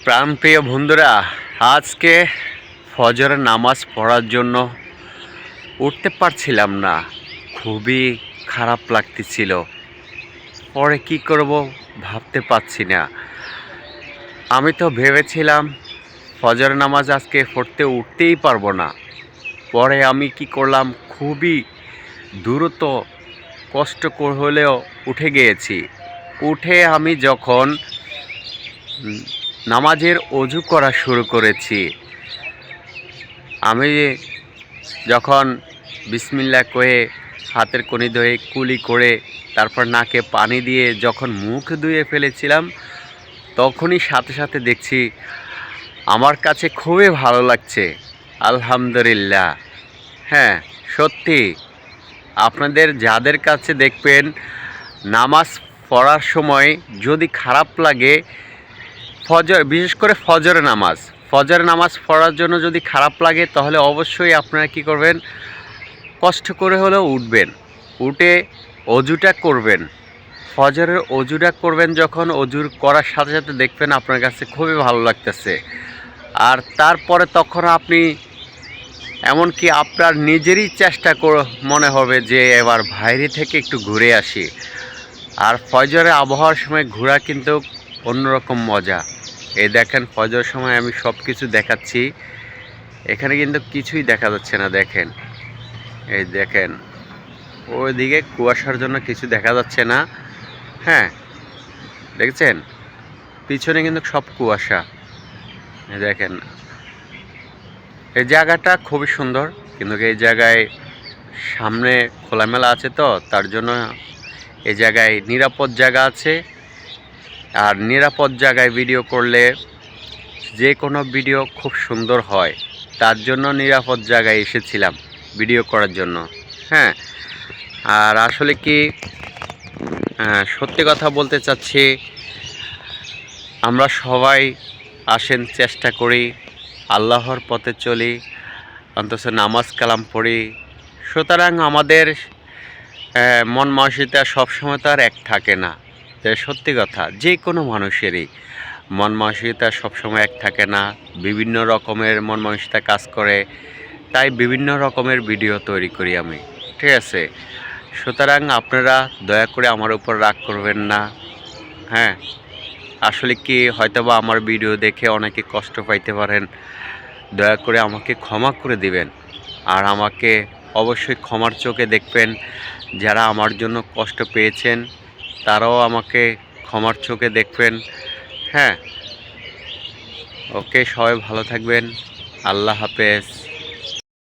প্রাণপ্রিয় বন্ধুরা, আজকে ফজরের নামাজ পড়ার জন্য উঠতে পারছিলাম না। খুবই খারাপ লাগতেছিল। পরে কি করব ভাবতে পারছি না। আমি তো ভেবেছিলাম ফজরের নামাজ আজকে পড়তে উঠতেই পারবো না। পরে আমি কি করলাম, খুবই দ্রুত কষ্ট হলেও উঠে গিয়েছি। উঠে আমি যখন নামাজের অজু করা শুরু করেছি, আমি যখন বিসমিল্লাহ কয়ে হাতের কনি ধুয়ে কুলি করে তারপর নাকে পানি দিয়ে যখন মুখ ধুয়ে ফেলেছিলাম, তখনই সাথে সাথে দেখছি আমার কাছে খুবই ভালো লাগছে। আলহামদুলিল্লাহ। হ্যাঁ, সত্যি আপনাদের যাদের কাছে দেখবেন নামাজ পড়ার সময় যদি খারাপ লাগে, বিশেষ করে ফজরের নামাজ পড়ার জন্য যদি খারাপ লাগে, তাহলে অবশ্যই আপনারা কি করবেন, কষ্ট করে হলেও উঠবেন। উঠে অজুটা করবেন। ফজরের অজুটা করবেন, যখন অজু করার সাথে সাথে দেখবেন আপনার কাছে খুবই ভালো লাগতেছে। আর তারপরে তখন আপনি এমনকি আপনার নিজেরই চেষ্টা মনে হবে যে এবার বাইরে থেকে একটু ঘুরে আসি। আর ফজরের আবহাওয়ার সময় ঘোরা কিন্তু অন্যরকম মজা। এই দেখেন, ফজরের সময় আমি সব কিছু দেখাচ্ছি। এখানে কিন্তু কিছুই দেখা যাচ্ছে না। দেখেন, এই দেখেন, ওইদিকে কুয়াশার জন্য কিছু দেখা যাচ্ছে না। হ্যাঁ, দেখছেন, পিছনে কিন্তু সব কুয়াশা। এই দেখেন, এই জায়গাটা খুবই সুন্দর, কিন্তু এই জায়গায় সামনে খোলামেলা আছে, তো তার জন্য এই জায়গায় নিরাপদ জায়গা আছে। আর নিরাপদ জায়গায় ভিডিও করলে যে কোনো ভিডিও খুব সুন্দর হয়। তার জন্য নিরাপদ জায়গায় এসেছিলাম ভিডিও করার জন্য। হ্যাঁ, আর আসলে কি, সত্যি কথা বলতে চাচ্ছি, আমরা সবাই আসেন চেষ্টা করি, আল্লাহর পথে চলি, অন্তত নামাজ কালাম পড়ি। সুতরাং আমাদের মন মানসিকতা সবসময় তো আর এক থাকে না। সত্যি কথা, যে কোনো মানুষেরই মন মানসিকতা সবসময় এক থাকে না। বিভিন্ন রকমের মন মানসিকতা কাজ করে, তাই বিভিন্ন রকমের ভিডিও তৈরি করি আমি। ঠিক আছে? সুতরাং আপনারা দয়া করে আমার উপর রাগ করবেন না। হ্যাঁ, আসলে কি, হয়তোবা আমার ভিডিও দেখে অনেকে কষ্ট পাইতে পারেন। দয়া করে আমাকে ক্ষমা করে দিবেন। আর আমাকে অবশ্যই ক্ষমার চোখে দেখবেন। যারা আমার জন্য কষ্ট পেয়েছেন, তারাও আমাকে ক্ষমার চোখে দেখবেন। হ্যাঁ, ওকে, সবাই ভালো থাকবেন। আল্লাহ হাফেজ।